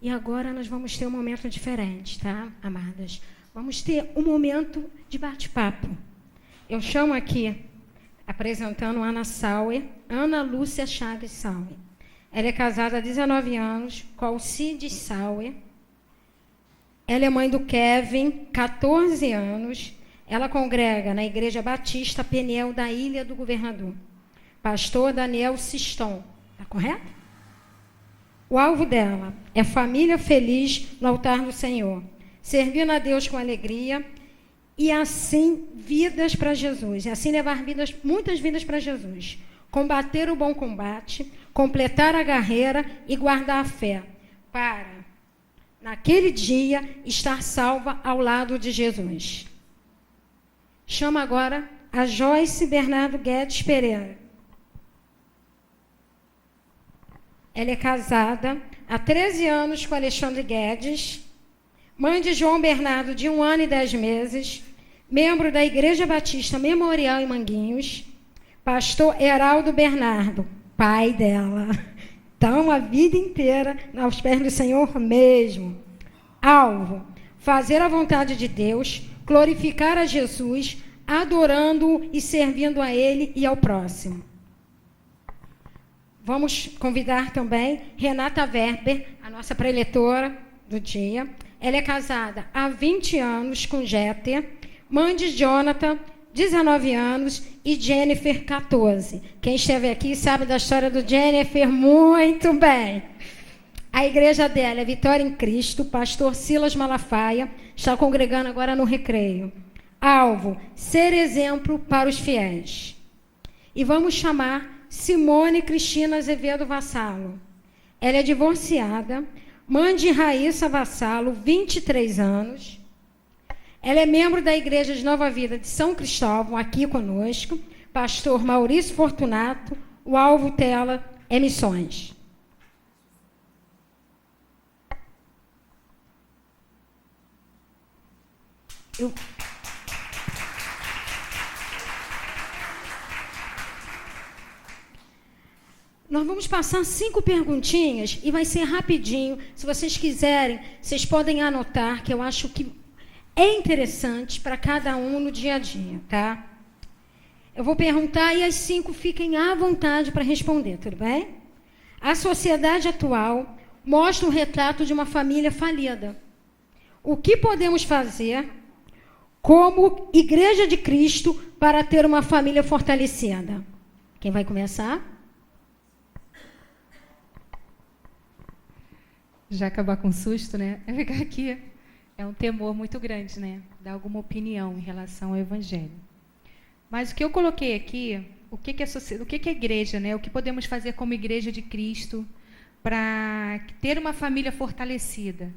E agora nós vamos ter um momento diferente, tá, amadas? Vamos ter um momento de bate-papo. Eu chamo aqui, apresentando Ana Sauer, Ana Lúcia Chaves Sauer. Ela é casada há 19 anos com Alcides Sauer. Ela é mãe do Kevin, 14 anos. Ela congrega na Igreja Batista Peniel da Ilha do Governador. Pastor Daniel Siston. Está correto? O alvo dela é família feliz no altar do Senhor. Servindo a Deus com alegria e assim vidas para Jesus. E assim levar muitas vidas para Jesus. Combater o bom combate, completar a carreira e guardar a fé. Para, naquele dia, estar salva ao lado de Jesus. Chama agora a Joyce Bernardo Guedes Pereira. Ela é casada há 13 anos com Alexandre Guedes, mãe de João Bernardo, de 1 ano e 10 meses, membro da Igreja Batista Memorial em Manguinhos, pastor Heraldo Bernardo, pai dela. Então, a vida inteira aos pés do Senhor mesmo. Alvo, fazer a vontade de Deus, glorificar a Jesus, adorando-o e servindo a Ele e ao próximo. Vamos convidar também Renata Werber, a nossa preletora do dia. Ela é casada há 20 anos com Jeter, mãe de Jonathan, 19 anos, e Jennifer, 14. Quem esteve aqui sabe da história do Jennifer muito bem. A igreja dela é Vitória em Cristo, pastor Silas Malafaia, está congregando agora no Recreio. Alvo, ser exemplo para os fiéis. E vamos chamar Simone Cristina Azevedo Vassalo. Ela é divorciada, mãe de Raíssa Vassalo, 23 anos. Ela é membro da Igreja de Nova Vida de São Cristóvão, aqui conosco. Pastor Maurício Fortunato, o alvo dela é missões. Nós vamos passar 5 perguntinhas e vai ser rapidinho. Se vocês quiserem, vocês podem anotar, que eu acho que é interessante para cada um no dia a dia, tá? Eu vou perguntar e as 5 fiquem à vontade para responder, tudo bem? A sociedade atual mostra um retrato de uma família falida. O que podemos fazer como Igreja de Cristo para ter uma família fortalecida? Quem vai começar? Já acabar com susto, né? É ficar aqui. É um temor muito grande, né? Dar alguma opinião em relação ao Evangelho. Mas o que eu coloquei aqui, o que é igreja, né? O que podemos fazer como Igreja de Cristo para ter uma família fortalecida?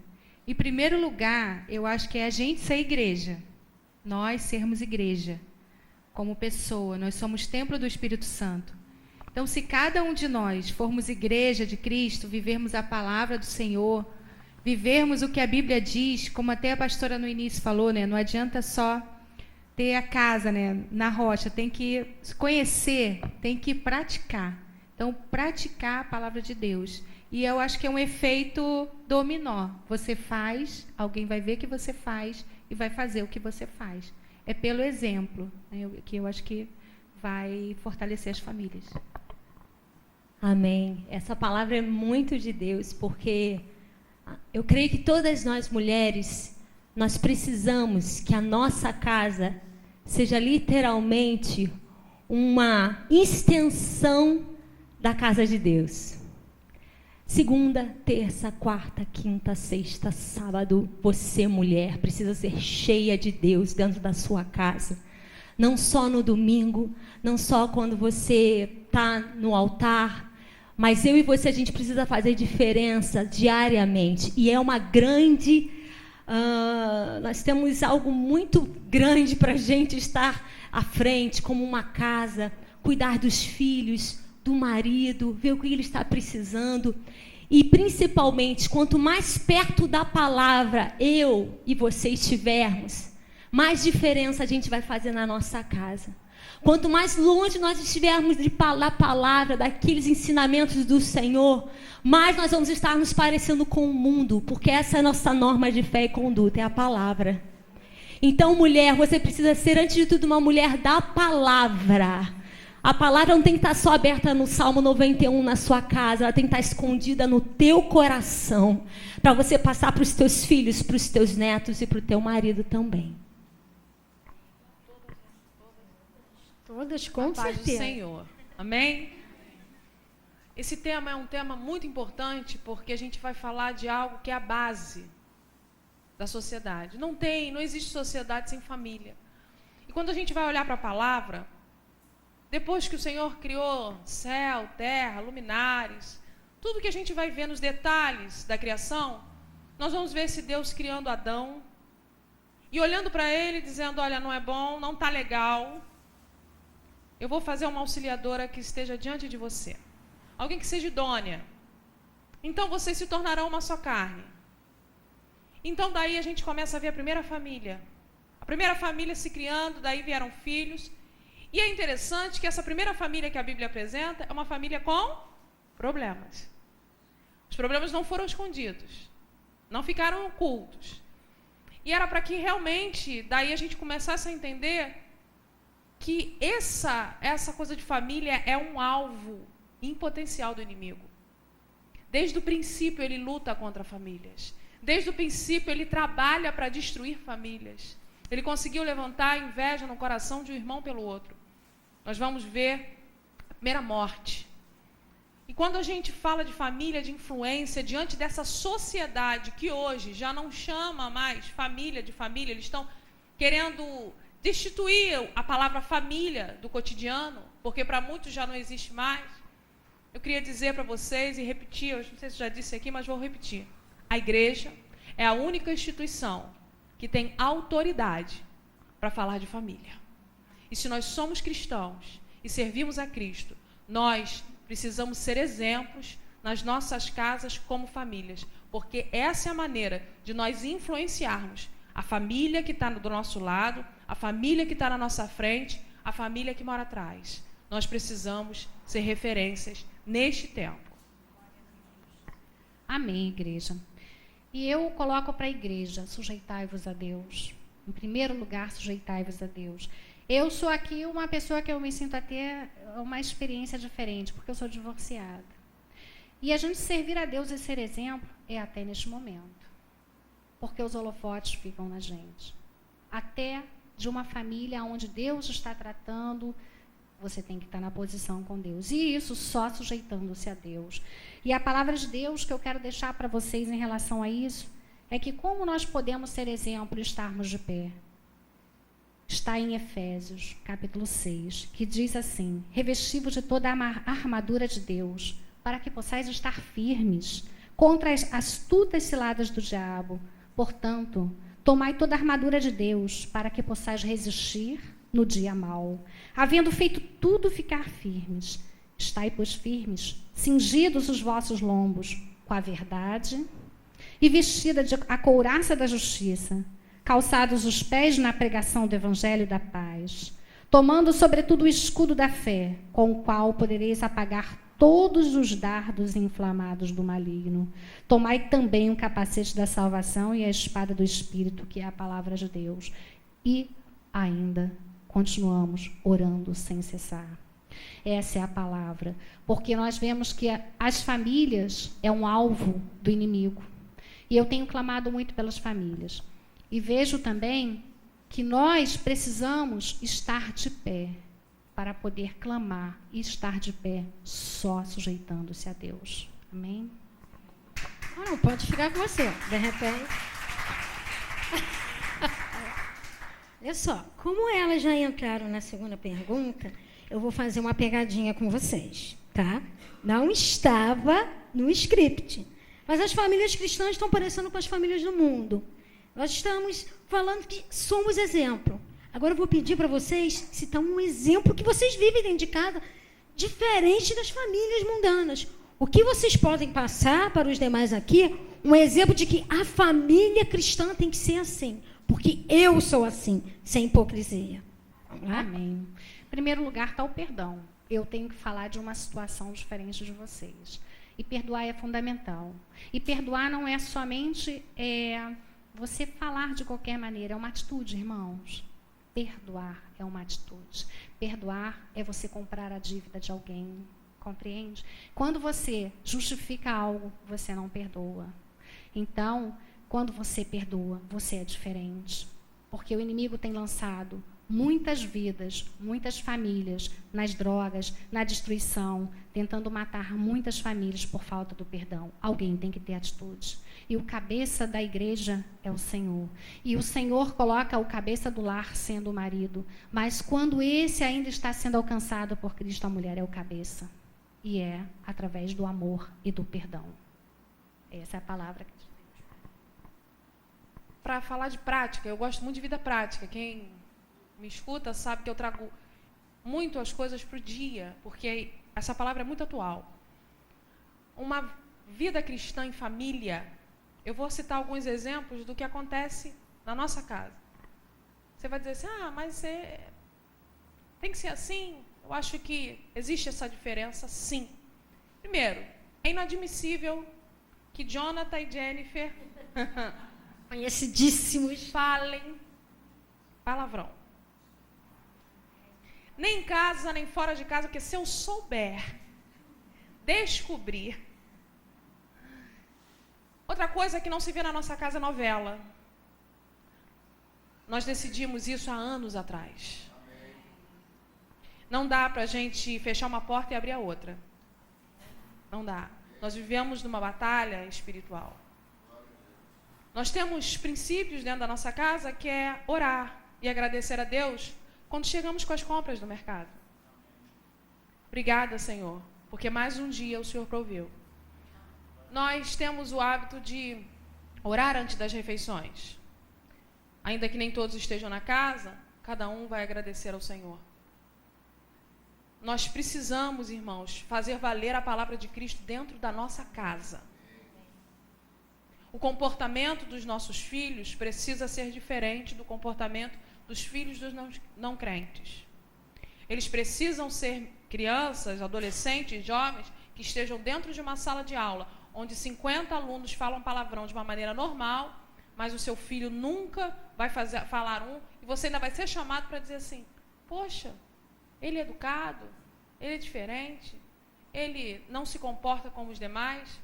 Em primeiro lugar, eu acho que é a gente ser igreja. Nós sermos igreja. Como pessoa, nós somos templo do Espírito Santo. Então, se cada um de nós formos igreja de Cristo, vivermos a palavra do Senhor, vivermos o que a Bíblia diz, como até a pastora no início falou, né? Não adianta só ter a casa, né, na rocha, tem que conhecer, tem que praticar. Então, praticar a palavra de Deus. E eu acho que é um efeito dominó. Você faz, alguém vai ver que você faz e vai fazer o que você faz. É pelo exemplo, né, que eu acho que vai fortalecer as famílias. Amém. Essa palavra é muito de Deus, porque eu creio que todas nós mulheres, nós precisamos que a nossa casa seja literalmente uma extensão da casa de Deus. Segunda, terça, quarta, quinta, sexta, sábado, você, mulher, precisa ser cheia de Deus dentro da sua casa. Não só no domingo, não só quando você está no altar, mas eu e você, a gente precisa fazer diferença diariamente. E é uma grande... nós temos algo muito grande para a gente estar à frente, como uma casa, cuidar dos filhos, do marido, ver o que ele está precisando. E, principalmente, quanto mais perto da palavra eu e você estivermos, mais diferença a gente vai fazer na nossa casa. Quanto mais longe nós estivermos da palavra, daqueles ensinamentos do Senhor, mais nós vamos estar nos parecendo com o mundo, porque essa é a nossa norma de fé e conduta, é a palavra. Então, mulher, você precisa ser, antes de tudo, uma mulher da palavra. A palavra não tem que estar só aberta no Salmo 91 na sua casa, ela tem que estar escondida no teu coração, para você passar para os teus filhos, para os teus netos e para o teu marido também. Todas, com paz do certeza. Senhor. Amém? Esse tema é um tema muito importante, porque a gente vai falar de algo que é a base da sociedade. Não existe sociedade sem família. E quando a gente vai olhar para a palavra, depois que o Senhor criou céu, terra, luminares, tudo que a gente vai ver nos detalhes da criação, nós vamos ver esse Deus criando Adão e olhando para ele, dizendo, olha, não é bom, não está legal, eu vou fazer uma auxiliadora que esteja diante de você. Alguém que seja idônea. Então vocês se tornarão uma só carne. Então daí a gente começa a ver a primeira família. A primeira família se criando, daí vieram filhos. E é interessante que essa primeira família que a Bíblia apresenta é uma família com problemas. Os problemas não foram escondidos, não ficaram ocultos. E era para que realmente, daí a gente começasse a entender que essa coisa de família é um alvo em potencial do inimigo. Desde o princípio ele luta contra famílias. Desde o princípio ele trabalha para destruir famílias. Ele conseguiu levantar a inveja no coração de um irmão pelo outro. Nós vamos ver a primeira morte. E quando a gente fala de família, de influência, diante dessa sociedade que hoje já não chama mais família de família, eles estão querendo destituir a palavra família do cotidiano, porque para muitos já não existe mais. Eu queria dizer para vocês e repetir, eu não sei se já disse aqui, mas vou repetir. A igreja é a única instituição que tem autoridade para falar de família. E se nós somos cristãos e servimos a Cristo, nós precisamos ser exemplos nas nossas casas como famílias, porque essa é a maneira de nós influenciarmos a família que está do nosso lado, a família que está na nossa frente, a família que mora atrás. Nós precisamos ser referências neste tempo. Amém, igreja. E eu coloco para a igreja, sujeitai-vos a Deus. Em primeiro lugar, sujeitai-vos a Deus. Eu sou aqui uma pessoa que eu me sinto a ter uma experiência diferente, porque eu sou divorciada. E a gente servir a Deus e ser exemplo é até neste momento. Porque os holofotes ficam na gente. Até de uma família onde Deus está tratando, você tem que estar na posição com Deus. E isso só sujeitando-se a Deus. E a palavra de Deus que eu quero deixar para vocês em relação a isso é que como nós podemos ser exemplo e estarmos de pé? Está em Efésios, capítulo 6, que diz assim: revesti-vos de toda a armadura de Deus, para que possais estar firmes contra as astutas ciladas do diabo. Portanto, tomai toda a armadura de Deus, para que possais resistir no dia mau. Havendo feito tudo, ficar firmes. Estai, pois, firmes, cingidos os vossos lombos com a verdade e vestida a couraça da justiça, calçados os pés na pregação do evangelho da paz, tomando sobretudo o escudo da fé, com o qual podereis apagar todos os dardos inflamados do maligno. Tomai também o capacete da salvação e a espada do Espírito, que é a palavra de Deus. E ainda continuamos orando sem cessar. Essa é a palavra, porque nós vemos que as famílias é um alvo do inimigo. E eu tenho clamado muito pelas famílias. E vejo também que nós precisamos estar de pé para poder clamar e estar de pé só sujeitando-se a Deus. Amém? Não, pode ficar com você, de repente. Olha só, como elas já entraram na segunda pergunta, eu vou fazer uma pegadinha com vocês, tá? Não estava no script, mas as famílias cristãs estão parecendo com as famílias do mundo. Nós estamos falando que somos exemplo. Agora eu vou pedir para vocês citar um exemplo que vocês vivem dentro de casa, diferente das famílias mundanas. O que vocês podem passar para os demais aqui, um exemplo de que a família cristã tem que ser assim. Porque eu sou assim, sem hipocrisia. Vamos lá? Amém. Em primeiro lugar está o perdão. Eu tenho que falar de uma situação diferente de vocês. E perdoar é fundamental. E perdoar não é somente você falar de qualquer maneira, é uma atitude, irmãos. Perdoar é uma atitude. Perdoar é você comprar a dívida de alguém, compreende? Quando você justifica algo, você não perdoa. Então, quando você perdoa, você é diferente. Porque o inimigo tem lançado muitas vidas, muitas famílias nas drogas, na destruição, tentando matar muitas famílias por falta do perdão. Alguém tem que ter atitude. E o cabeça da igreja é o Senhor. E o Senhor coloca o cabeça do lar sendo o marido. Mas quando esse ainda está sendo alcançado por Cristo, a mulher é o cabeça. E é através do amor e do perdão. Essa é a palavra que para falar de prática, eu gosto muito de vida prática. Quem me escuta sabe que eu trago muito as coisas para o dia, porque essa palavra é muito atual. Uma vida cristã em família, eu vou citar alguns exemplos do que acontece na nossa casa. Você vai dizer assim, mas tem que ser assim? Eu acho que existe essa diferença, sim. Primeiro, é inadmissível que Jonathan e Jennifer conhecidíssimos, falem palavrão. Nem em casa, nem fora de casa, porque se eu souber descobrir. Outra coisa que não se vê na nossa casa é novela. Nós decidimos isso há anos atrás. Não dá para a gente fechar uma porta e abrir a outra. Não dá. Nós vivemos numa batalha espiritual. Nós temos princípios dentro da nossa casa que é orar e agradecer a Deus quando chegamos com as compras do mercado. Obrigada, Senhor, porque mais um dia o Senhor proveu. Nós temos o hábito de orar antes das refeições. Ainda que nem todos estejam na casa, cada um vai agradecer ao Senhor. Nós precisamos, irmãos, fazer valer a palavra de Cristo dentro da nossa casa. O comportamento dos nossos filhos precisa ser diferente do comportamento dos filhos dos não crentes. Eles precisam ser crianças, adolescentes, jovens, que estejam dentro de uma sala de aula, onde 50 alunos falam palavrão de uma maneira normal, mas o seu filho nunca vai falar e você ainda vai ser chamado para dizer assim, poxa, ele é educado, ele é diferente, ele não se comporta como os demais,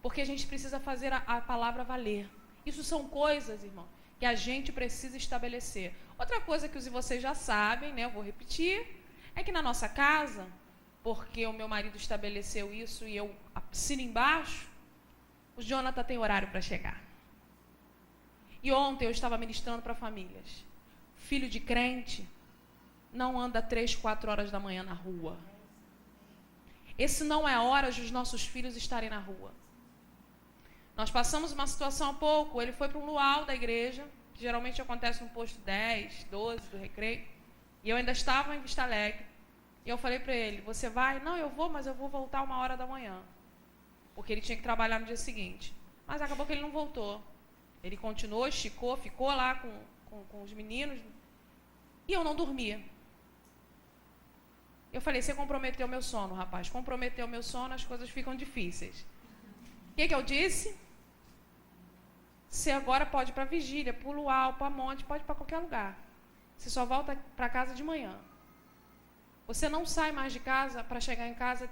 porque a gente precisa fazer a palavra valer. Isso são coisas, irmão, que a gente precisa estabelecer. Outra coisa que vocês já sabem, né, eu vou repetir, é que na nossa casa, porque o meu marido estabeleceu isso e eu assino embaixo, o Jonathan tem horário para chegar. E ontem eu estava ministrando para famílias. Filho de crente não anda 3, 4 horas da manhã na rua. Esse não é a hora dos nossos filhos estarem na rua. Nós passamos uma situação há pouco, ele foi para um luau da igreja, que geralmente acontece no posto 10, 12 do recreio, e eu ainda estava em Vista Alegre, e eu falei para ele, você vai? Não, eu vou, mas eu vou voltar 1h da manhã, porque ele tinha que trabalhar no dia seguinte. Mas acabou que ele não voltou. Ele continuou, esticou, ficou lá com os meninos, e eu não dormia. Eu falei, você comprometeu meu sono, rapaz, comprometeu meu sono, as coisas ficam difíceis. O que eu disse? Você agora pode ir para vigília, para o luau, para monte, pode ir para qualquer lugar. Você só volta para casa de manhã. Você não sai mais de casa para chegar em casa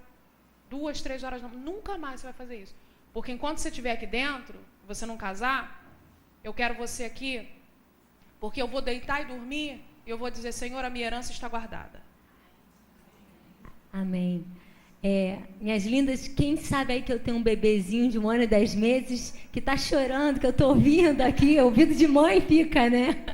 2, 3 horas. Nunca mais você vai fazer isso. Porque enquanto você estiver aqui dentro, você não casar, eu quero você aqui, porque eu vou deitar e dormir, e eu vou dizer, Senhor, a minha herança está guardada. Amém. Minhas lindas, quem sabe aí que eu tenho um bebezinho de 1 ano e 10 meses que está chorando, que eu estou ouvindo aqui, ouvido de mãe fica, né?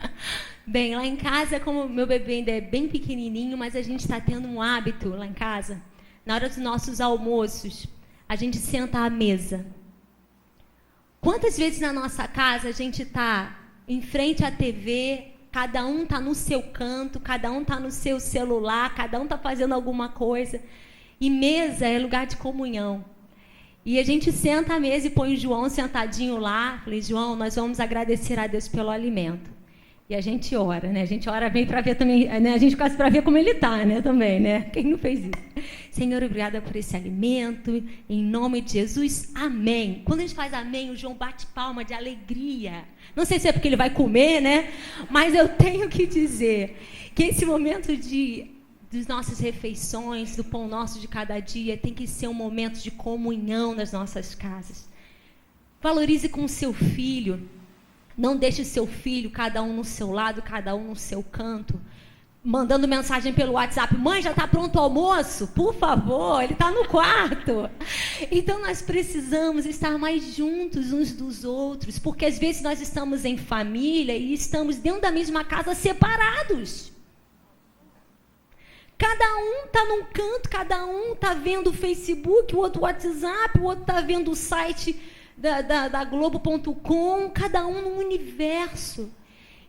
Bem, lá em casa, como meu bebê ainda é bem pequenininho, mas a gente está tendo um hábito lá em casa, na hora dos nossos almoços, a gente senta à mesa. Quantas vezes na nossa casa a gente está em frente à TV, cada um está no seu canto, cada um está no seu celular, cada um está fazendo alguma coisa. E mesa é lugar de comunhão. E a gente senta à mesa e põe o João sentadinho lá. Falei, João, nós vamos agradecer a Deus pelo alimento. E a gente ora, né? A gente ora bem para ver também, né? A gente quase para ver como ele está, né? Também, né? Quem não fez isso? Senhor, obrigada por esse alimento. Em nome de Jesus, amém. Quando a gente faz amém, o João bate palma de alegria. Não sei se é porque ele vai comer, né? Mas eu tenho que dizer que esse momento das nossas refeições, do pão nosso de cada dia, tem que ser um momento de comunhão nas nossas casas. Valorize com o seu filho. Não deixe o seu filho, cada um no seu lado, cada um no seu canto, mandando mensagem pelo WhatsApp: mãe, já está pronto o almoço? Por favor, ele está no quarto. Então, nós precisamos estar mais juntos uns dos outros, porque às vezes nós estamos em família e estamos dentro da mesma casa separados. Cada um está num canto, cada um está vendo o Facebook, o outro o WhatsApp, o outro está vendo o site da Globo.com, cada um num universo.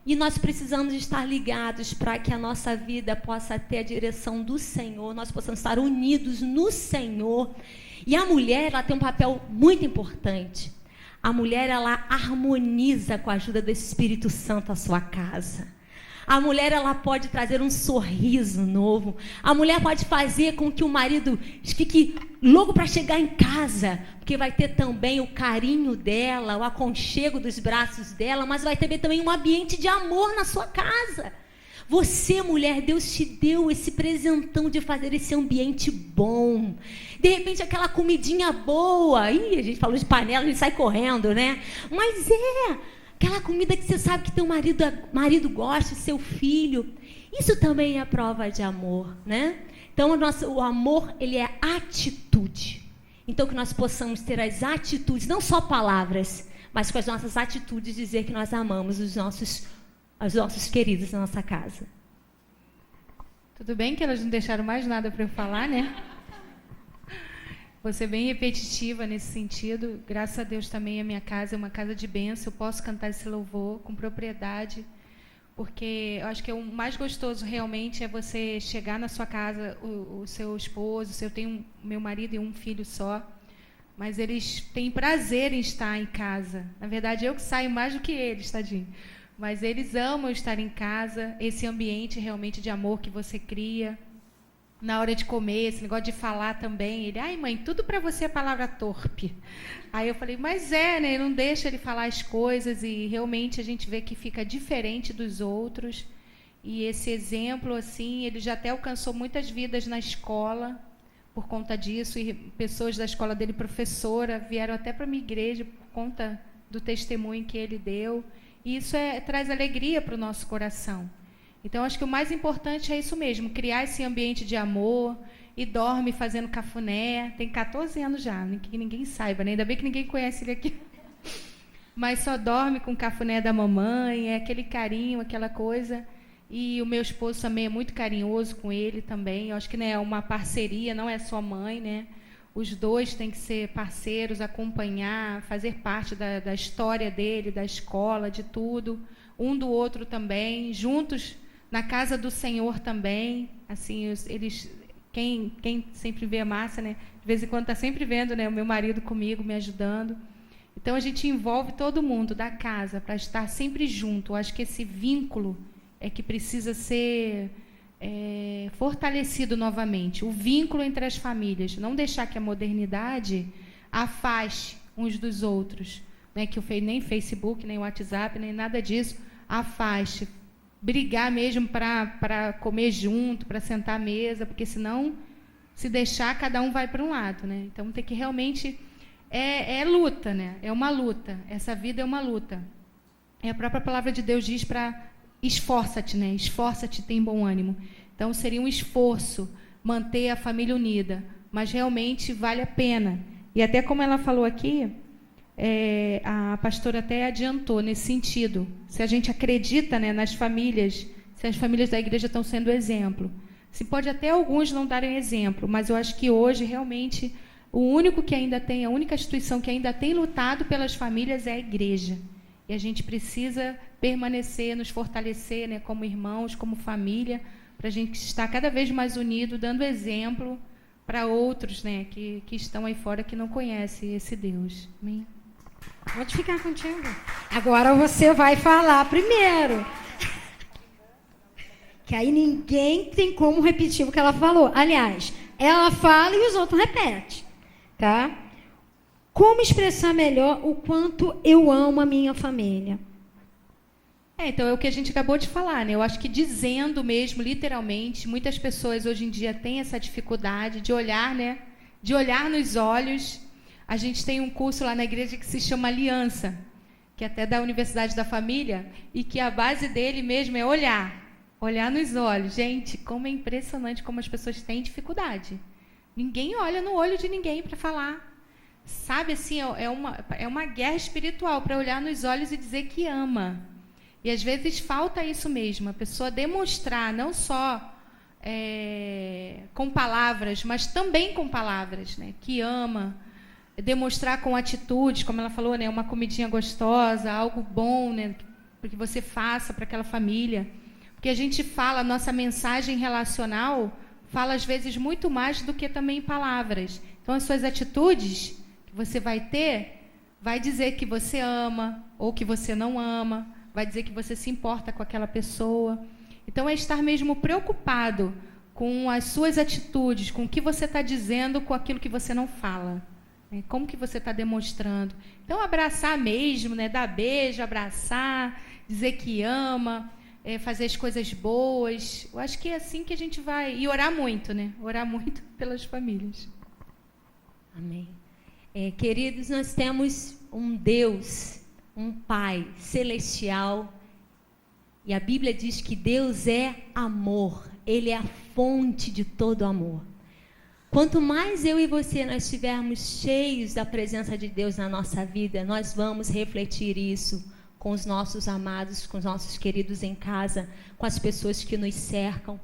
E nós precisamos estar ligados para que a nossa vida possa ter a direção do Senhor, nós possamos estar unidos no Senhor. E a mulher, ela tem um papel muito importante. A mulher, ela harmoniza com a ajuda do Espírito Santo a sua casa. A mulher, ela pode trazer um sorriso novo. A mulher pode fazer com que o marido fique louco para chegar em casa, porque vai ter também o carinho dela, o aconchego dos braços dela, mas vai ter também um ambiente de amor na sua casa. Você, mulher, Deus te deu esse presentão de fazer esse ambiente bom. De repente, aquela comidinha boa. Ih, a gente falou de panela, a gente sai correndo, né? Mas aquela comida que você sabe que teu marido gosta, seu filho. Isso também é prova de amor, né? Então, o amor, ele é atitude. Então, que nós possamos ter as atitudes, não só palavras, mas com as nossas atitudes, dizer que nós amamos os nossos queridos na nossa casa. Tudo bem que elas não deixaram mais nada para eu falar, né? Vou ser bem repetitiva nesse sentido. Graças a Deus também a minha casa é uma casa de bênção. Eu posso cantar esse louvor com propriedade, porque eu acho que o mais gostoso realmente é você chegar na sua casa, o seu esposo, eu tenho meu marido e um filho só, mas eles têm prazer em estar em casa. Na verdade, eu que saio mais do que eles, tadinho. Mas eles amam estar em casa, esse ambiente realmente de amor que você cria. Na hora de comer, esse negócio de falar também. Ele, ai mãe, tudo para você é palavra torpe. Aí eu falei, mas né? Não deixa ele falar as coisas e realmente a gente vê que fica diferente dos outros. E esse exemplo, assim, ele já até alcançou muitas vidas na escola por conta disso. E pessoas da escola dele, professora, vieram até para a minha igreja por conta do testemunho que ele deu. E isso traz alegria para o nosso coração. Então, acho que o mais importante é isso mesmo, criar esse ambiente de amor. E dorme fazendo cafuné. Tem 14 anos já, que ninguém saiba, né? Ainda bem que ninguém conhece ele aqui. Mas só dorme com o cafuné da mamãe, é aquele carinho, aquela coisa. E o meu esposo também é muito carinhoso com ele também. Eu acho que, né, é uma parceria, não é só mãe, né? Os dois têm que ser parceiros, acompanhar, fazer parte da história dele, da escola, de tudo. Um do outro também, juntos na casa do Senhor também. Assim, eles, quem sempre vê a Márcia, né? De vez em quando está sempre vendo, né, o meu marido comigo, me ajudando. Então, a gente envolve todo mundo da casa para estar sempre junto. Eu acho que esse vínculo é que precisa ser fortalecido novamente. O vínculo entre as famílias. Não deixar que a modernidade afaste uns dos outros. Né? Que nem Facebook, nem WhatsApp, nem nada disso afaste. Brigar mesmo para comer junto, para sentar à mesa, porque senão, se deixar, cada um vai para um lado. Né? Então, tem que realmente... É luta, né? É uma luta. Essa vida é uma luta. A própria palavra de Deus diz para esforça-te, né? Esforça-te, tem bom ânimo. Então, seria um esforço manter a família unida, mas realmente vale a pena. E até como ela falou aqui, a pastora até adiantou nesse sentido. Se a gente acredita, né, nas famílias, se as famílias da igreja estão sendo exemplo. Se pode até alguns não darem exemplo, mas eu acho que hoje realmente... a única instituição que ainda tem lutado pelas famílias é a igreja. E a gente precisa permanecer, nos fortalecer, né, como irmãos, como família, para a gente estar cada vez mais unido, dando exemplo para outros, né, que estão aí fora, que não conhecem esse Deus. Amém? Pode ficar contigo. Agora você vai falar primeiro. Que aí ninguém tem como repetir o que ela falou. Aliás, ela fala e os outros repetem. Tá? Como expressar melhor o quanto eu amo a minha família? Então é o que a gente acabou de falar, né? Eu acho que dizendo mesmo, literalmente, muitas pessoas hoje em dia têm essa dificuldade de olhar, né? De olhar nos olhos. A gente tem um curso lá na igreja que se chama Aliança, que é até da Universidade da Família, e que a base dele mesmo é olhar nos olhos. Gente, como é impressionante como as pessoas têm dificuldade. Ninguém olha no olho de ninguém para falar. Sabe, assim, é uma guerra espiritual para olhar nos olhos e dizer que ama. E às vezes falta isso mesmo, a pessoa demonstrar não só com palavras, mas também com palavras, né? Que ama, demonstrar com atitudes, como ela falou, né? Uma comidinha gostosa, algo bom, né? Que você faça para aquela família. Porque a gente fala, a nossa mensagem relacional fala às vezes muito mais do que também palavras. Então as suas atitudes que você vai ter, vai dizer que você ama ou que você não ama, vai dizer que você se importa com aquela pessoa. Então, é estar mesmo preocupado com as suas atitudes, com o que você está dizendo, com aquilo que você não fala. Né? Como que você está demonstrando. Então, abraçar mesmo, né? Dar beijo, abraçar, dizer que ama, fazer as coisas boas. Eu acho que é assim que a gente vai... E orar muito, né? Orar muito pelas famílias. Amém. Queridos, nós temos um Deus, um Pai celestial, e a Bíblia diz que Deus é amor, Ele é a fonte de todo amor. Quanto mais eu e você nós estivermos cheios da presença de Deus na nossa vida, nós vamos refletir isso com os nossos amados, com os nossos queridos em casa, com as pessoas que nos cercam.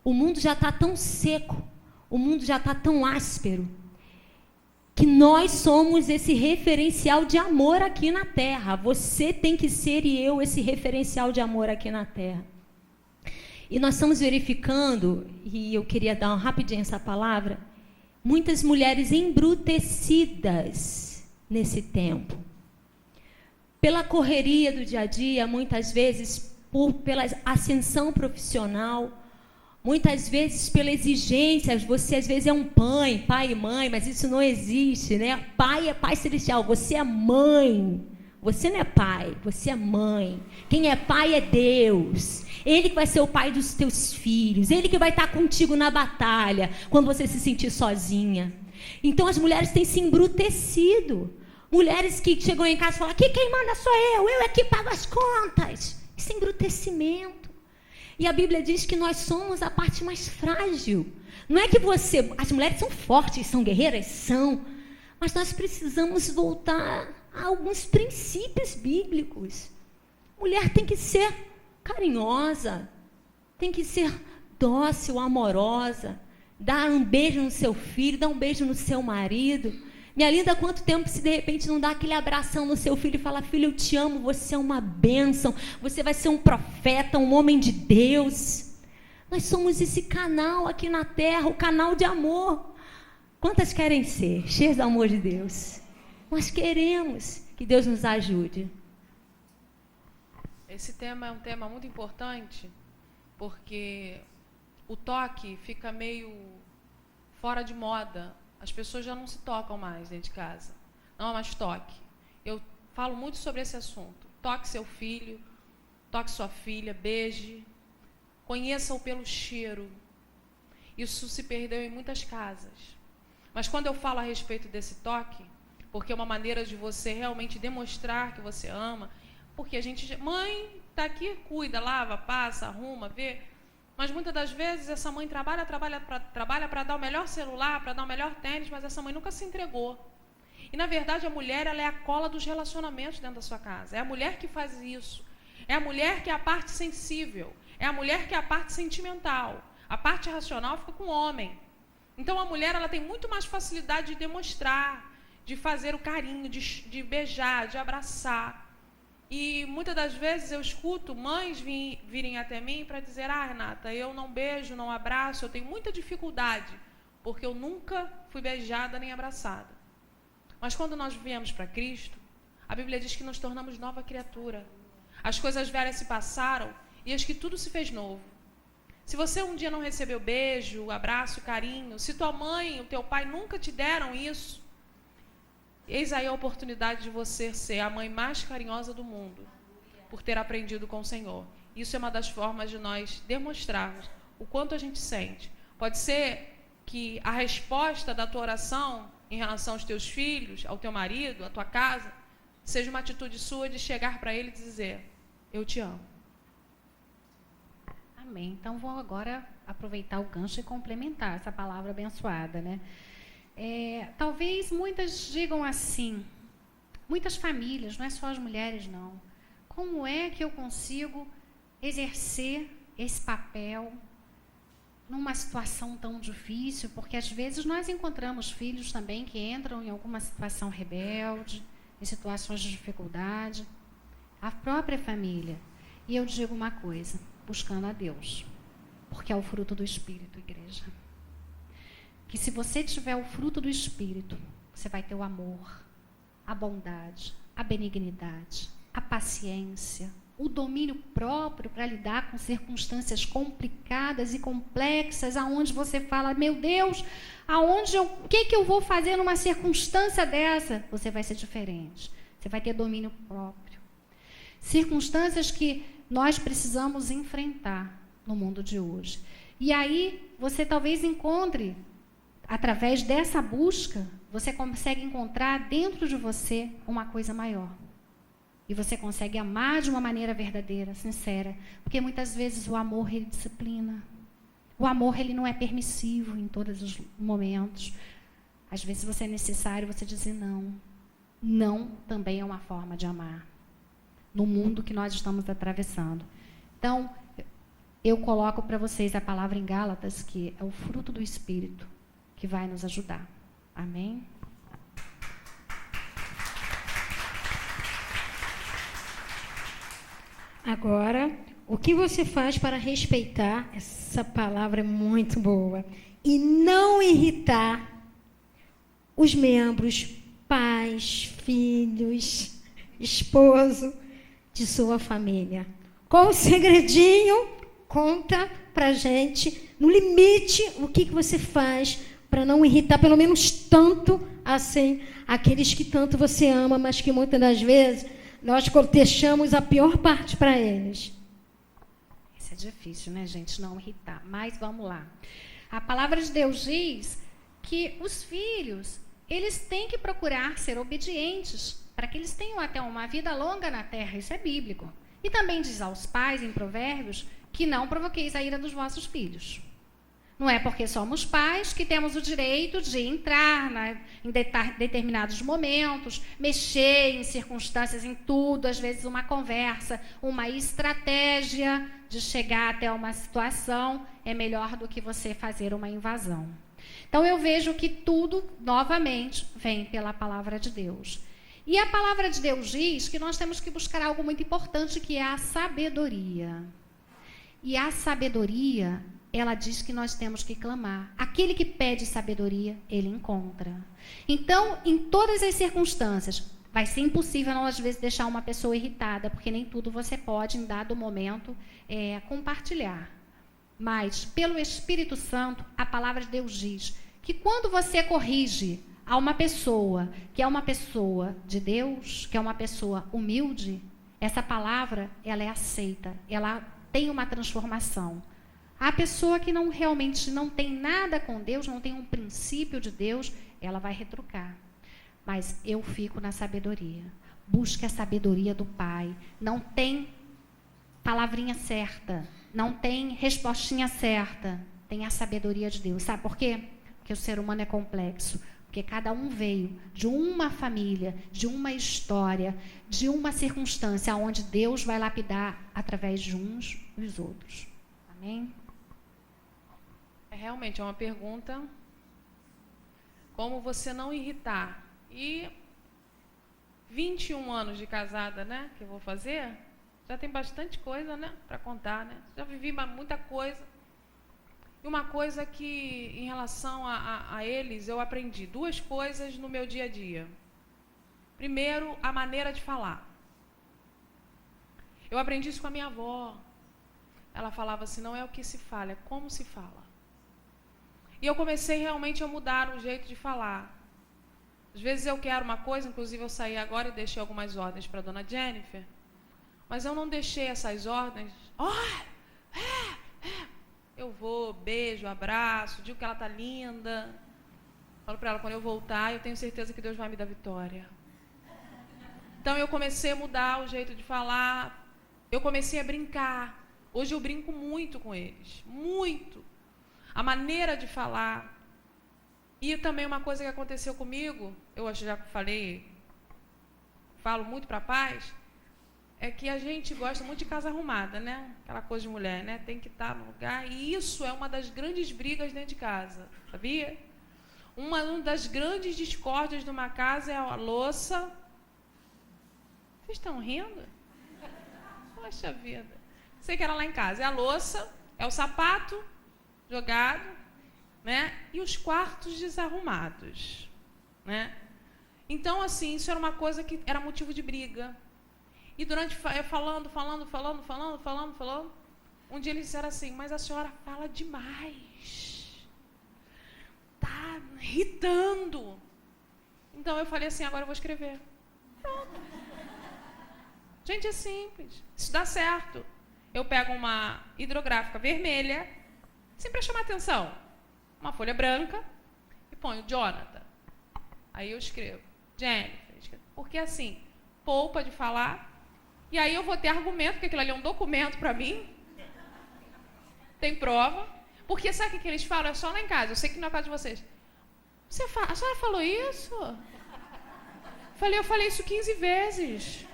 O mundo já está tão seco, o mundo já está tão áspero, que nós somos esse referencial de amor aqui na terra. Você tem que ser e eu esse referencial de amor aqui na terra. E nós estamos verificando, e eu queria dar rapidinho essa palavra, muitas mulheres embrutecidas nesse tempo. Pela correria do dia a dia, muitas vezes pela ascensão profissional, muitas vezes pela exigência. Você às vezes é um pai e mãe, mas isso não existe, né? Pai é Pai Celestial, você é mãe. Você não é pai, você é mãe. Quem é pai é Deus. Ele que vai ser o pai dos teus filhos. Ele que vai estar contigo na batalha, quando você se sentir sozinha. Então as mulheres têm se embrutecido. Mulheres que chegam em casa e falam, aqui quem manda sou eu é que pago as contas. Isso é embrutecimento. E a Bíblia diz que nós somos a parte mais frágil. Não é que as mulheres são fortes, são guerreiras, são. Mas nós precisamos voltar a alguns princípios bíblicos. Mulher tem que ser carinhosa, tem que ser dócil, amorosa, dar um beijo no seu filho, dar um beijo no seu marido. Minha linda, quanto tempo se de repente não dá aquele abração no seu filho e fala, filho, eu te amo, você é uma bênção, você vai ser um profeta, um homem de Deus. Nós somos esse canal aqui na terra, o canal de amor. Quantas querem ser cheias do amor de Deus? Nós queremos que Deus nos ajude. Esse tema é um tema muito importante, porque o toque fica meio fora de moda. As pessoas já não se tocam mais dentro de casa. Não há mais toque. Eu falo muito sobre esse assunto. Toque seu filho, toque sua filha, beije, conheça-o pelo cheiro. Isso se perdeu em muitas casas. Mas quando eu falo a respeito desse toque, porque é uma maneira de você realmente demonstrar que você ama, porque a gente, mãe está aqui, cuida, lava, passa, arruma, vê. Mas muitas das vezes essa mãe trabalha para dar o melhor celular, para dar o melhor tênis, mas essa mãe nunca se entregou. E na verdade a mulher, ela é a cola dos relacionamentos dentro da sua casa. É a mulher que faz isso. É a mulher que é a parte sensível. É a mulher que é a parte sentimental. A parte racional fica com o homem. Então a mulher, ela tem muito mais facilidade de demonstrar, de fazer o carinho, de beijar, de abraçar. E muitas das vezes eu escuto mães virem até mim para dizer, Renata, eu não beijo, não abraço, eu tenho muita dificuldade, porque eu nunca fui beijada nem abraçada. Mas quando nós viemos para Cristo, a Bíblia diz que nos tornamos nova criatura. As coisas velhas se passaram e eis que tudo se fez novo. Se você um dia não recebeu beijo, abraço, carinho, se tua mãe, o teu pai nunca te deram isso, eis aí a oportunidade de você ser a mãe mais carinhosa do mundo, por ter aprendido com o Senhor. Isso é uma das formas de nós demonstrarmos o quanto a gente sente. Pode ser que a resposta da tua oração em relação aos teus filhos, ao teu marido, à tua casa, seja uma atitude sua de chegar para ele e dizer: eu te amo. Amém. Então, vou agora aproveitar o gancho e complementar essa palavra abençoada, né? Talvez muitas digam assim, muitas famílias, não é só as mulheres, não. Como é que eu consigo exercer esse papel numa situação tão difícil? Porque, às vezes, nós encontramos filhos também que entram em alguma situação rebelde, em situações de dificuldade, a própria família. E eu digo uma coisa, buscando a Deus, porque é o fruto do Espírito, igreja. Que se você tiver o fruto do Espírito, você vai ter o amor, a bondade, a benignidade, a paciência, o domínio próprio para lidar com circunstâncias complicadas e complexas, aonde você fala: meu Deus, o que eu vou fazer numa circunstância dessa? Você vai ser diferente, você vai ter domínio próprio. Circunstâncias que nós precisamos enfrentar no mundo de hoje. E aí, você talvez encontre, através dessa busca, você consegue encontrar dentro de você uma coisa maior. E você consegue amar de uma maneira verdadeira, sincera. Porque muitas vezes o amor, ele disciplina. O amor, ele não é permissivo em todos os momentos. Às vezes você é necessário você dizer não. Não também é uma forma de amar. No mundo que nós estamos atravessando. Então, eu coloco para vocês a palavra em Gálatas, que é o fruto do Espírito, que vai nos ajudar. Amém? Agora, o que você faz para respeitar, essa palavra é muito boa, e não irritar os membros, pais, filhos, esposo de sua família? Qual o segredinho? Conta pra gente, no limite, o que você faz para não irritar, pelo menos tanto assim, aqueles que tanto você ama, mas que muitas das vezes nós deixamos a pior parte para eles. Isso é difícil, né, gente? Não irritar. Mas vamos lá. A palavra de Deus diz que os filhos, eles têm que procurar ser obedientes para que eles tenham até uma vida longa na terra. Isso é bíblico. E também diz aos pais, em Provérbios, que não provoqueis a ira dos vossos filhos. Não é porque somos pais que temos o direito de entrar em determinados momentos, mexer em circunstâncias, em tudo, às vezes uma conversa, uma estratégia de chegar até uma situação é melhor do que você fazer uma invasão. Então eu vejo que tudo, novamente, vem pela palavra de Deus. E a palavra de Deus diz que nós temos que buscar algo muito importante, que é a sabedoria. E a sabedoria, ela diz que nós temos que clamar. Aquele que pede sabedoria, ele encontra. Então, em todas as circunstâncias, vai ser impossível, não, às vezes, deixar uma pessoa irritada, porque nem tudo você pode, em dado momento, compartilhar. Mas, pelo Espírito Santo, a palavra de Deus diz que quando você corrige a uma pessoa que é uma pessoa de Deus, que é uma pessoa humilde, essa palavra, ela é aceita, ela tem uma transformação. A pessoa que realmente não tem nada com Deus, não tem um princípio de Deus, ela vai retrucar. Mas eu fico na sabedoria. Busque a sabedoria do Pai. Não tem palavrinha certa, não tem respostinha certa. Tem a sabedoria de Deus. Sabe por quê? Porque o ser humano é complexo. Porque cada um veio de uma família, de uma história, de uma circunstância onde Deus vai lapidar através de uns e os outros. Amém? Realmente é uma pergunta. Como você não irritar? E 21 anos de casada, né? Que eu vou fazer, já tem bastante coisa, né? Para contar, né? Já vivi muita coisa. E uma coisa que, em relação a eles, eu aprendi 2 coisas no meu dia a dia. Primeiro, a maneira de falar. Eu aprendi isso com a minha avó. ela falava assim, não é o que se fala, é como se fala. E eu comecei realmente a mudar o jeito de falar. Às vezes eu quero uma coisa, inclusive eu saí agora e deixei algumas ordens para a dona Jennifer, mas eu não deixei essas ordens. Eu vou, beijo, abraço, digo que ela está linda. Falo para ela, quando eu voltar, eu tenho certeza que Deus vai me dar vitória. Então eu comecei a mudar o jeito de falar, eu comecei a brincar. Hoje eu brinco muito com eles, muito. A maneira de falar. E também uma coisa que aconteceu comigo, eu já falei, falo muito para paz, é que a gente gosta muito de casa arrumada, né? Aquela coisa de mulher, né? Tem que estar no lugar. E isso é uma das grandes brigas dentro de casa, sabia? Uma das grandes discórdias de uma casa é a louça. Vocês estão rindo? Poxa vida. Sei que era lá em casa. É a louça, é o sapato jogado, né? E os quartos desarrumados, né? Então, assim, isso era uma coisa que era motivo de briga. E durante, falando, um dia eles disseram assim, mas a senhora fala demais. Tá irritando. Então eu falei assim, agora eu vou escrever. Pronto. Gente, é simples. Isso dá certo. Eu pego uma hidrográfica vermelha, sempre para chamar atenção, uma folha branca e ponho Jonathan. Aí eu escrevo Jennifer. Porque assim, poupa de falar. E aí eu vou ter argumento, porque aquilo ali é um documento para mim. Tem prova. Porque sabe o que eles falam? É só lá em casa. Eu sei que não é o caso de vocês. A senhora falou isso? Eu falei isso 15 vezes.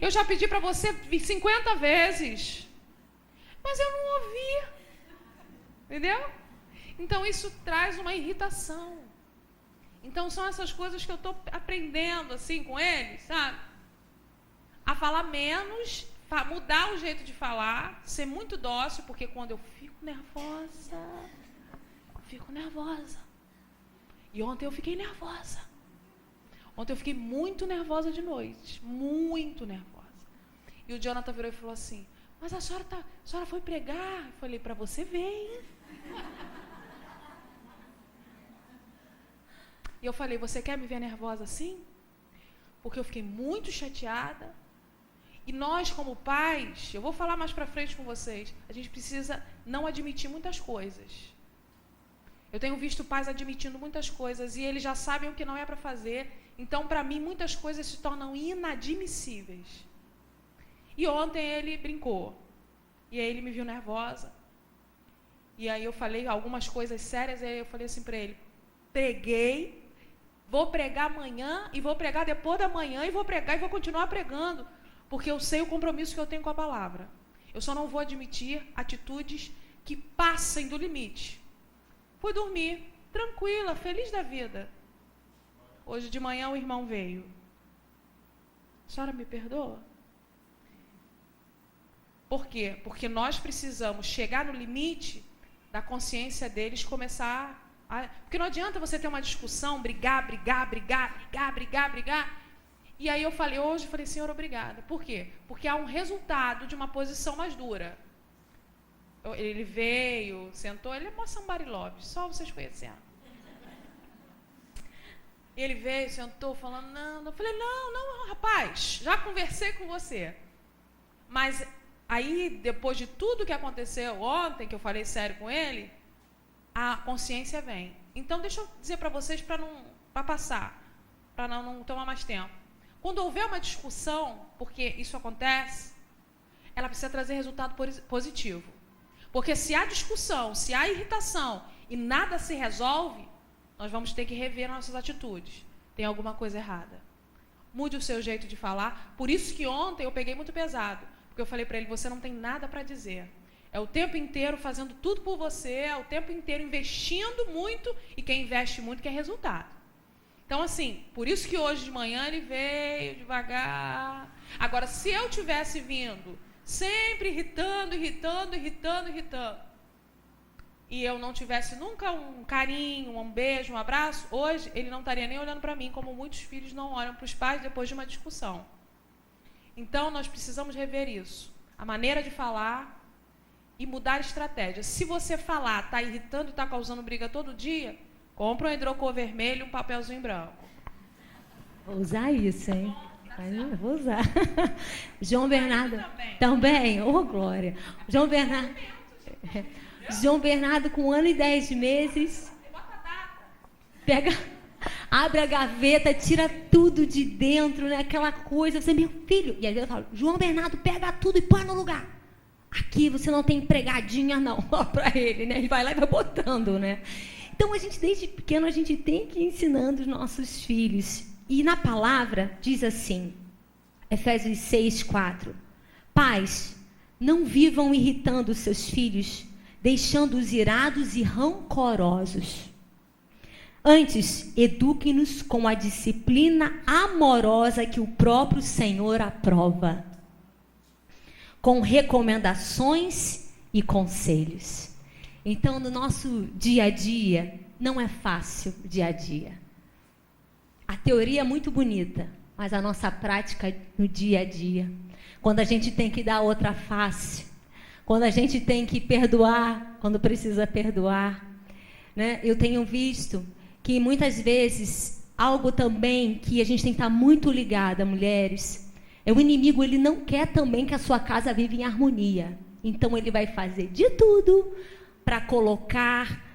Eu já pedi para você 50 vezes. Mas eu não ouvi. Entendeu? Então isso traz uma irritação. Então são essas coisas que eu estou aprendendo assim com eles, sabe? A falar menos, mudar o jeito de falar, ser muito dócil, porque quando eu fico nervosa. E ontem eu fiquei nervosa. Ontem eu fiquei muito nervosa de noite, muito nervosa. E o Jonathan virou e falou assim, mas a senhora foi pregar? Eu falei, para você ver, hein? E eu falei, você quer me ver nervosa assim? Porque eu fiquei muito chateada. E nós, como pais, eu vou falar mais para frente com vocês, a gente precisa não admitir muitas coisas. Eu tenho visto pais admitindo muitas coisas e eles já sabem o que não é para fazer. Então, para mim, muitas coisas se tornam inadmissíveis. E ontem ele brincou. E aí ele me viu nervosa. E aí eu falei algumas coisas sérias. E aí eu falei assim para ele, preguei, vou pregar amanhã e vou pregar depois da manhã e vou pregar e vou continuar pregando. Porque eu sei o compromisso que eu tenho com a palavra. Eu só não vou admitir atitudes que passem do limite. Fui dormir, tranquila, feliz da vida. Hoje de manhã o irmão veio. A senhora me perdoa? Por quê? Porque nós precisamos chegar no limite da consciência deles começar a... Porque não adianta você ter uma discussão, brigar. E aí hoje eu falei, Senhor, obrigada. Por quê? Porque há um resultado de uma posição mais dura. Ele veio, sentou, ele é mó somebody love, só vocês conhecendo. Ele veio, sentou, falando, não. Eu falei, não, rapaz, já conversei com você. Mas aí, depois de tudo que aconteceu ontem, que eu falei sério com ele, a consciência vem. Então, deixa eu dizer para vocês, para passar, para não tomar mais tempo. Quando houver uma discussão, porque isso acontece, ela precisa trazer resultado positivo. Porque se há discussão, se há irritação e nada se resolve, nós vamos ter que rever nossas atitudes. Tem alguma coisa errada. Mude o seu jeito de falar. Por isso que ontem eu peguei muito pesado. Porque eu falei para ele, você não tem nada para dizer. É o tempo inteiro fazendo tudo por você, é o tempo inteiro investindo muito, e quem investe muito quer resultado. Então, assim, por isso que hoje de manhã ele veio devagar. Agora, se eu tivesse vindo sempre irritando, e eu não tivesse nunca um carinho, um beijo, um abraço, hoje ele não estaria nem olhando para mim, como muitos filhos não olham para os pais depois de uma discussão. Então, nós precisamos rever isso. A maneira de falar e mudar a estratégia. Se você falar, está irritando, está causando briga todo dia, compra um hidrocor vermelho e um papelzinho branco. Vou usar isso, hein? Vou usar. João Bernardo também. Ô, Glória. João Bernardo com 1 ano e 10 meses. Abre a gaveta, tira tudo de dentro, né? Aquela coisa, você, meu filho. E aí eu falo, João Bernardo, pega tudo e põe no lugar. Aqui você não tem empregadinha, não. Para ele, né? Ele vai lá e vai botando, né? Então, a gente, desde pequeno, a gente tem que ir ensinando os nossos filhos. E na palavra, diz assim, Efésios 6:4. Pais, não vivam irritando os seus filhos, deixando-os irados e rancorosos. Antes, eduquem-nos com a disciplina amorosa que o próprio Senhor aprova, com recomendações e conselhos. Então, no nosso dia a dia, não é fácil o dia a dia. A teoria é muito bonita, mas a nossa prática no dia a dia, quando a gente tem que dar outra face, quando a gente tem que perdoar, quando precisa perdoar, né? Eu tenho visto que muitas vezes, algo também que a gente tem que estar muito ligada, mulheres, o inimigo, ele não quer também que a sua casa viva em harmonia. Então, ele vai fazer de tudo para colocar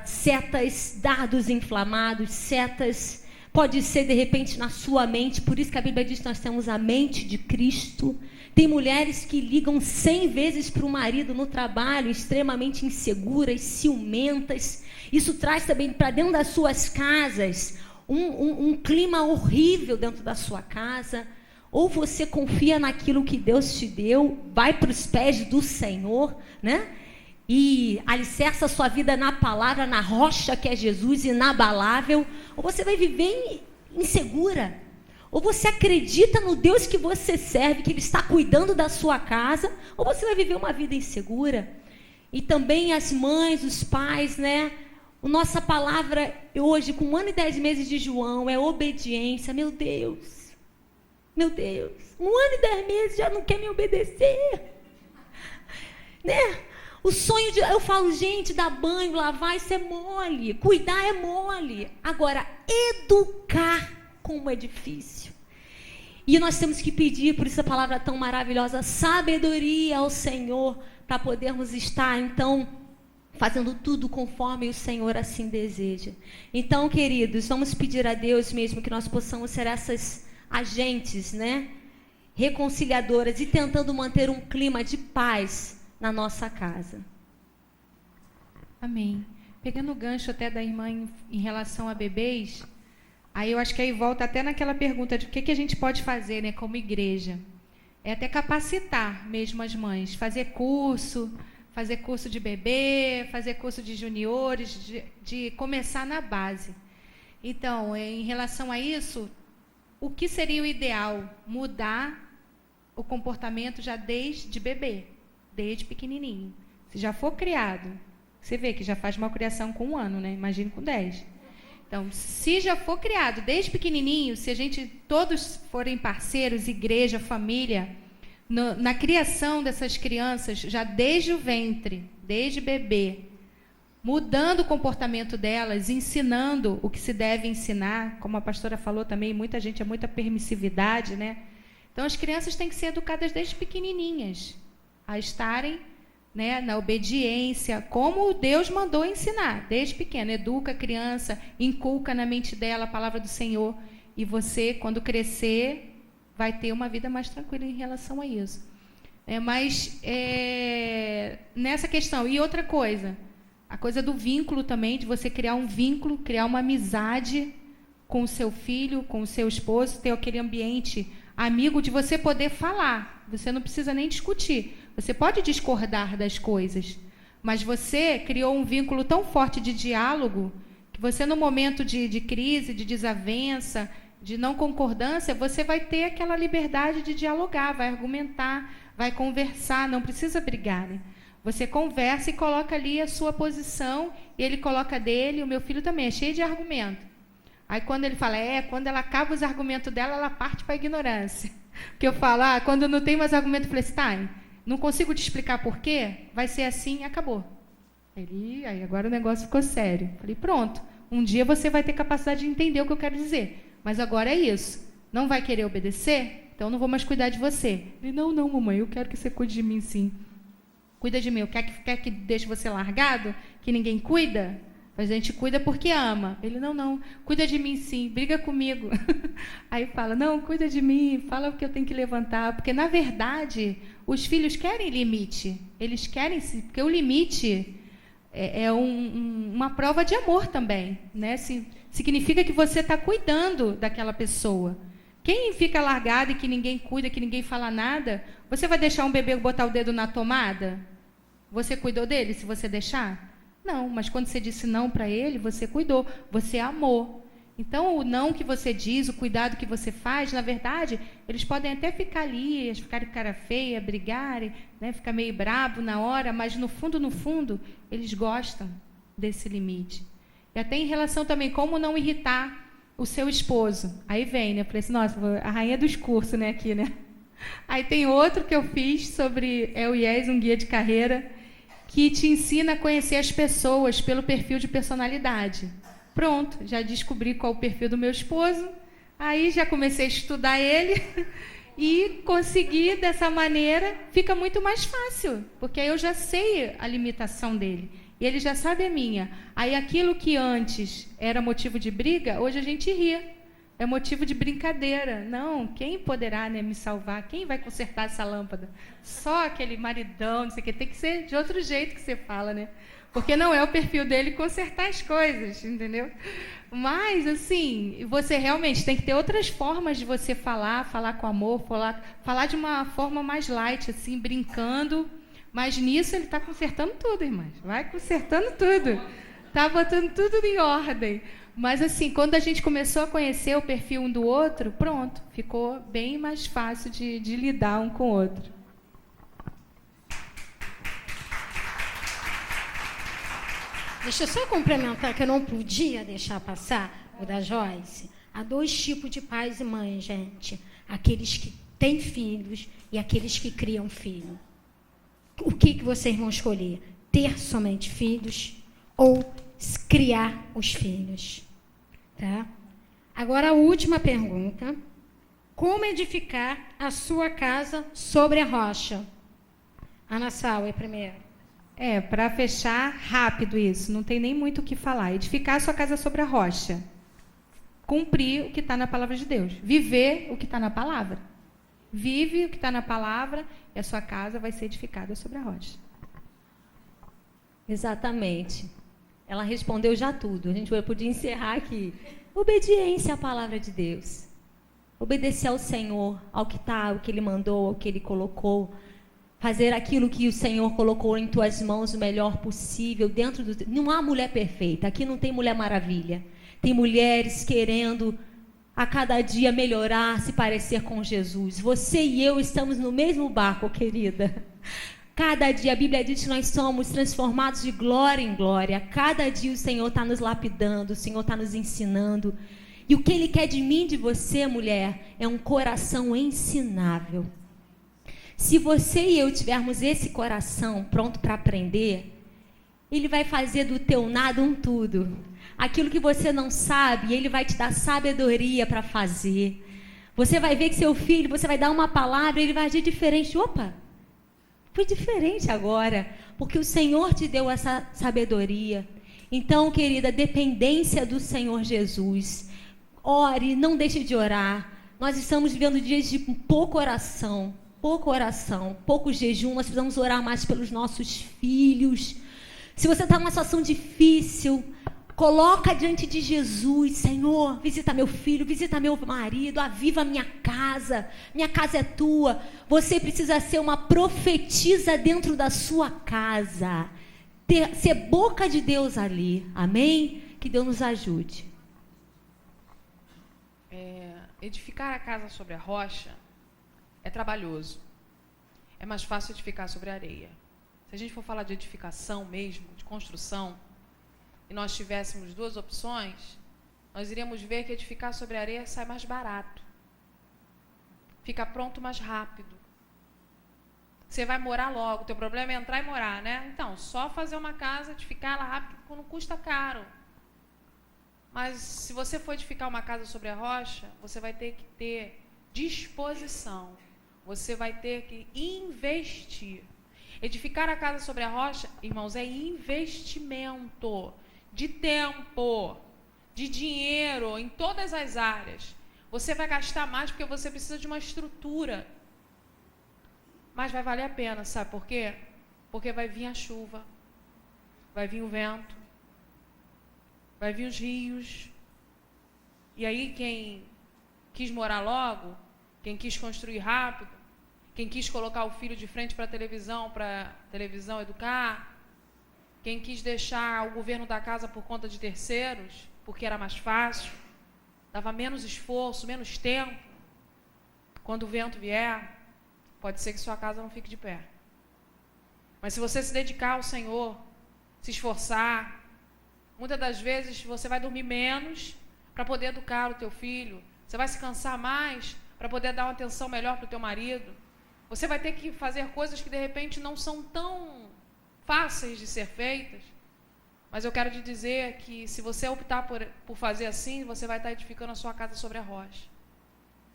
setas, dardos inflamados, setas, pode ser de repente na sua mente, por isso que a Bíblia diz que nós temos a mente de Cristo. Tem mulheres que ligam 100 vezes para o marido no trabalho, extremamente inseguras, ciumentas. Isso traz também para dentro das suas casas um clima horrível dentro da sua casa. Ou você confia naquilo que Deus te deu, vai para os pés do Senhor, né? E alicerça a sua vida na palavra, na rocha que é Jesus, inabalável. Ou você vai viver insegura. Ou você acredita no Deus que você serve, que Ele está cuidando da sua casa, ou você vai viver uma vida insegura. E também as mães, os pais, né? A nossa palavra hoje, com 1 ano e 10 meses de João, é obediência. Meu Deus, 1 ano e 10 meses já não quer me obedecer. Né? O sonho de... Eu falo, gente, dar banho, lavar, isso é mole. Cuidar é mole. Agora, educar, como é difícil. E nós temos que pedir, por isso a palavra tão maravilhosa, sabedoria ao Senhor, para podermos estar, então, fazendo tudo conforme o Senhor assim deseja. Então, queridos, vamos pedir a Deus mesmo que nós possamos ser essas agentes, né, reconciliadoras e tentando manter um clima de paz na nossa casa. Amém. Pegando o gancho até da irmã em relação a bebês, aí eu acho que aí volta até naquela pergunta de o que a gente pode fazer, né, como igreja. É até capacitar mesmo as mães, fazer curso de bebê, fazer curso de juniores, de começar na base. Então, em relação a isso, o que seria o ideal? Mudar o comportamento já desde bebê, desde pequenininho. Se já for criado, você vê que já faz uma criação com 1 ano, né? Imagine com 10. Então, se já for criado desde pequenininho, se a gente todos forem parceiros, igreja, família, na criação dessas crianças, já desde o ventre, desde bebê, mudando o comportamento delas, ensinando o que se deve ensinar, como a pastora falou também, muita gente é muita permissividade, né? Então, as crianças têm que ser educadas desde pequenininhas, a estarem, né, na obediência, como Deus mandou ensinar, desde pequeno. Educa a criança, inculca na mente dela a palavra do Senhor, e você, quando crescer, vai ter uma vida mais tranquila em relação a isso. Mas nessa questão, e outra coisa, a coisa do vínculo também, de você criar um vínculo, criar uma amizade com o seu filho, com o seu esposo, ter aquele ambiente amigo de você poder falar. Você não precisa nem discutir. Você pode discordar das coisas, mas você criou um vínculo tão forte de diálogo que você, no momento de crise, de desavença, de não concordância, você vai ter aquela liberdade de dialogar, vai argumentar, vai conversar, não precisa brigar, né? Você conversa e coloca ali a sua posição, e ele coloca dele. O meu filho também é cheio de argumento. Aí quando ele fala, quando ela acaba os argumentos dela, ela parte para a ignorância. Porque eu falo, quando não tem mais argumento, eu falei assim, Não consigo te explicar por quê, vai ser assim e acabou. Aí agora o negócio ficou sério. Falei, pronto, um dia você vai ter capacidade de entender o que eu quero dizer. Mas agora é isso. Não vai querer obedecer? Então não vou mais cuidar de você. Ele, não, mamãe, eu quero que você cuide de mim sim. Cuida de mim. Quer que deixe você largado? Que ninguém cuida? Mas a gente cuida porque ama. Ele, não, cuida de mim sim, briga comigo. Aí fala, não, cuida de mim, fala o que eu tenho que levantar. Porque, na verdade, os filhos querem limite. Eles querem, porque o limite é uma prova de amor também, né? Significa que você está cuidando daquela pessoa. Quem fica largado e que ninguém cuida, que ninguém fala nada, você vai deixar um bebê botar o dedo na tomada? Você cuidou dele se você deixar? Não, mas quando você disse não para ele, você cuidou, você amou. Então, o não que você diz, o cuidado que você faz, na verdade, eles podem até ficar ali, ficarem com cara feia, brigarem, né, ficar meio bravo na hora, mas no fundo, eles gostam desse limite. E até em relação também, como não irritar o seu esposo. Aí vem, né? Eu falei assim, nossa, a rainha dos cursos, né, aqui, né? Aí tem outro que eu fiz sobre o IES, um guia de carreira, que te ensina a conhecer as pessoas pelo perfil de personalidade. Pronto, já descobri qual é o perfil do meu esposo, aí já comecei a estudar ele e consegui dessa maneira, fica muito mais fácil, porque aí eu já sei a limitação dele. E ele já sabe a minha. Aí aquilo que antes era motivo de briga, hoje a gente ri. É motivo de brincadeira. Não, quem poderá, né, me salvar? Quem vai consertar essa lâmpada? Só aquele maridão, não sei o que. Tem que ser de outro jeito que você fala, né? Porque não é o perfil dele consertar as coisas, entendeu? Mas, assim, você realmente tem que ter outras formas de você falar com amor, falar de uma forma mais light, assim, brincando. Mas nisso ele está consertando tudo, irmãs. Vai consertando tudo. Está botando tudo em ordem. Mas, assim, quando a gente começou a conhecer o perfil um do outro, pronto, ficou bem mais fácil de lidar um com o outro. Deixa eu só complementar, que eu não podia deixar passar o da Joyce. Há dois tipos de pais e mães, gente. Aqueles que têm filhos e aqueles que criam filho. O que vocês vão escolher? Ter somente filhos ou criar os filhos? Tá? Agora, a última pergunta. Como edificar a sua casa sobre a rocha? Ana Sauer, primeiro. Para fechar rápido isso, não tem nem muito o que falar. Edificar a sua casa sobre a rocha. Cumprir o que está na palavra de Deus. Viver o que está na palavra. Vive o que está na palavra e a sua casa vai ser edificada sobre a rocha. Exatamente. Ela respondeu já tudo. A gente podia encerrar aqui. Obediência à palavra de Deus. Obedecer ao Senhor, ao que Ele mandou, ao que Ele colocou. Fazer aquilo que o Senhor colocou em tuas mãos o melhor possível. Não há mulher perfeita. Aqui não tem mulher maravilha. Tem mulheres querendo a cada dia melhorar, se parecer com Jesus. Você e eu estamos no mesmo barco, querida. Cada dia, a Bíblia diz que nós somos transformados de glória em glória. Cada dia o Senhor está nos lapidando, o Senhor está nos ensinando. E o que Ele quer de mim, de você, mulher, é um coração ensinável. Se você e eu tivermos esse coração pronto para aprender, Ele vai fazer do teu nada um tudo. Aquilo que você não sabe, Ele vai te dar sabedoria para fazer. Você vai ver que seu filho, você vai dar uma palavra, ele vai agir diferente. Opa, foi diferente agora, porque o Senhor te deu essa sabedoria. Então, querida, dependência do Senhor Jesus. Ore, não deixe de orar. Nós estamos vivendo dias de pouca oração, pouco jejum. Nós precisamos orar mais pelos nossos filhos. Se você está numa situação difícil, coloca diante de Jesus: Senhor, visita meu filho, visita meu marido, aviva minha casa é tua. Você precisa ser uma profetisa dentro da sua casa, ser boca de Deus ali, amém? Que Deus nos ajude. Edificar a casa sobre a rocha é trabalhoso, é mais fácil edificar sobre a areia. Se a gente for falar de edificação mesmo, de construção, e nós tivéssemos duas opções, nós iríamos ver que edificar sobre a areia sai mais barato. Fica pronto mais rápido. Você vai morar logo, o teu problema é entrar e morar, né? Então, só fazer uma casa, edificar ela rápido, não custa caro. Mas se você for edificar uma casa sobre a rocha, você vai ter que ter disposição. Você vai ter que investir. Edificar a casa sobre a rocha, irmãos, é investimento de tempo, de dinheiro, em todas as áreas. Você vai gastar mais porque você precisa de uma estrutura. Mas vai valer a pena, sabe por quê? Porque vai vir a chuva, vai vir o vento, vai vir os rios. E aí quem quis morar logo, quem quis construir rápido, quem quis colocar o filho de frente para a televisão educar, quem quis deixar o governo da casa por conta de terceiros, porque era mais fácil, dava menos esforço, menos tempo. Quando o vento vier, pode ser que sua casa não fique de pé. Mas se você se dedicar ao Senhor, se esforçar, muitas das vezes você vai dormir menos para poder educar o teu filho. Você vai se cansar mais para poder dar uma atenção melhor para o teu marido. Você vai ter que fazer coisas que de repente não são tão fáceis de ser feitas. Mas eu quero te dizer que se você optar por fazer assim, você vai estar edificando a sua casa sobre a rocha.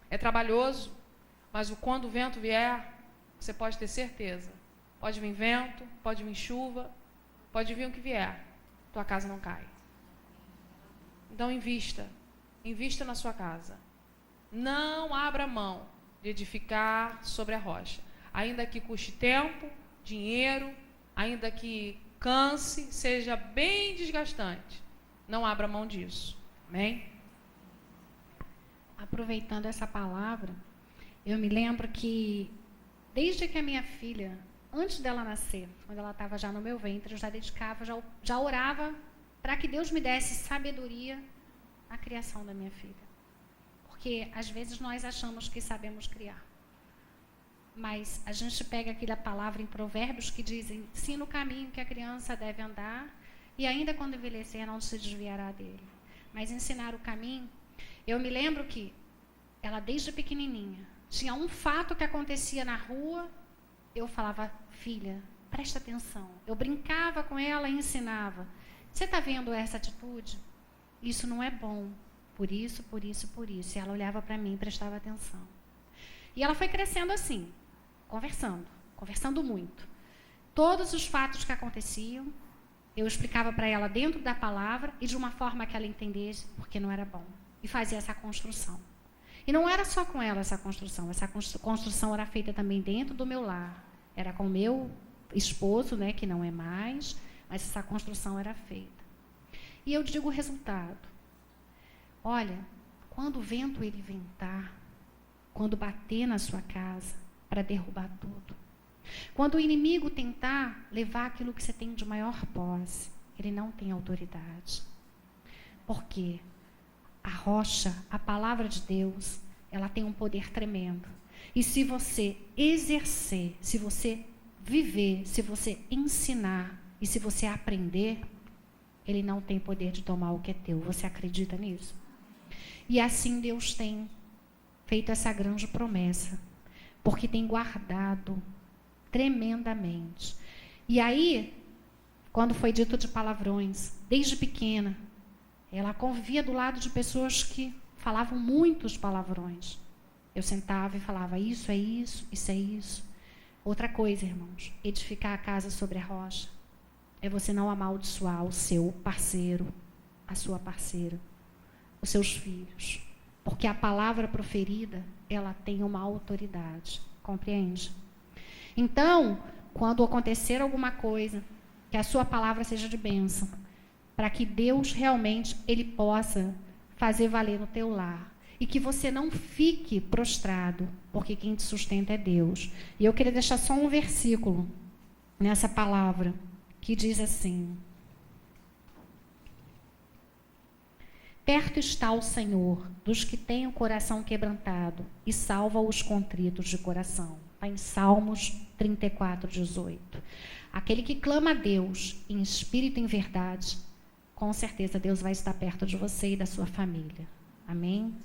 É trabalhoso, mas quando o vento vier, você pode ter certeza. Pode vir vento, pode vir chuva, pode vir o que vier. Tua casa não cai. Então invista na sua casa. Não abra mão de edificar sobre a rocha. Ainda que custe tempo, dinheiro, ainda que canse, seja bem desgastante. Não abra mão disso. Amém? Aproveitando essa palavra, eu me lembro que desde que a minha filha, antes dela nascer, quando ela estava já no meu ventre, eu já dedicava, já orava para que Deus me desse sabedoria na criação da minha filha. Porque às vezes nós achamos que sabemos criar. Mas a gente pega aquela palavra em Provérbios que diz: ensina o caminho que a criança deve andar e ainda quando envelhecer não se desviará dele. Mas ensinar o caminho, eu me lembro que ela desde pequenininha, tinha um fato que acontecia na rua, eu falava: filha, presta atenção. Eu brincava com ela e ensinava. Você está vendo essa atitude? Isso não é bom. Por isso, por isso, por isso. E ela olhava para mim e prestava atenção. E ela foi crescendo assim, conversando muito. Todos os fatos que aconteciam, eu explicava para ela dentro da palavra e de uma forma que ela entendesse, porque não era bom. E fazia essa construção. E não era só com ela essa construção era feita também dentro do meu lar. Era com o meu esposo, né, que não é mais, mas essa construção era feita. E eu digo o resultado. Olha, quando o vento ele ventar, quando bater na sua casa para derrubar tudo, quando o inimigo tentar levar aquilo que você tem de maior posse, ele não tem autoridade. Por quê? A rocha, a palavra de Deus, ela tem um poder tremendo. E se você exercer, se você viver, se você ensinar e se você aprender, ele não tem poder de tomar o que é teu. Você acredita nisso? E assim Deus tem feito essa grande promessa, porque tem guardado tremendamente. E aí, quando foi dito de palavrões, desde pequena, ela convivia do lado de pessoas que falavam muitos palavrões. Eu sentava e falava: isso é isso, isso é isso. Outra coisa, irmãos, edificar a casa sobre a rocha é você não amaldiçoar o seu parceiro, a sua parceira, os seus filhos. Porque a palavra proferida, ela tem uma autoridade. Compreende? Então, quando acontecer alguma coisa, que a sua palavra seja de bênção, para que Deus realmente ele possa fazer valer no teu lar. E que você não fique prostrado, porque quem te sustenta é Deus. E eu queria deixar só um versículo nessa palavra, que diz assim: perto está o Senhor dos que têm o coração quebrantado e salva os contritos de coração. Está em Salmos 34, 18. Aquele que clama a Deus em espírito e em verdade, com certeza Deus vai estar perto de você e da sua família. Amém?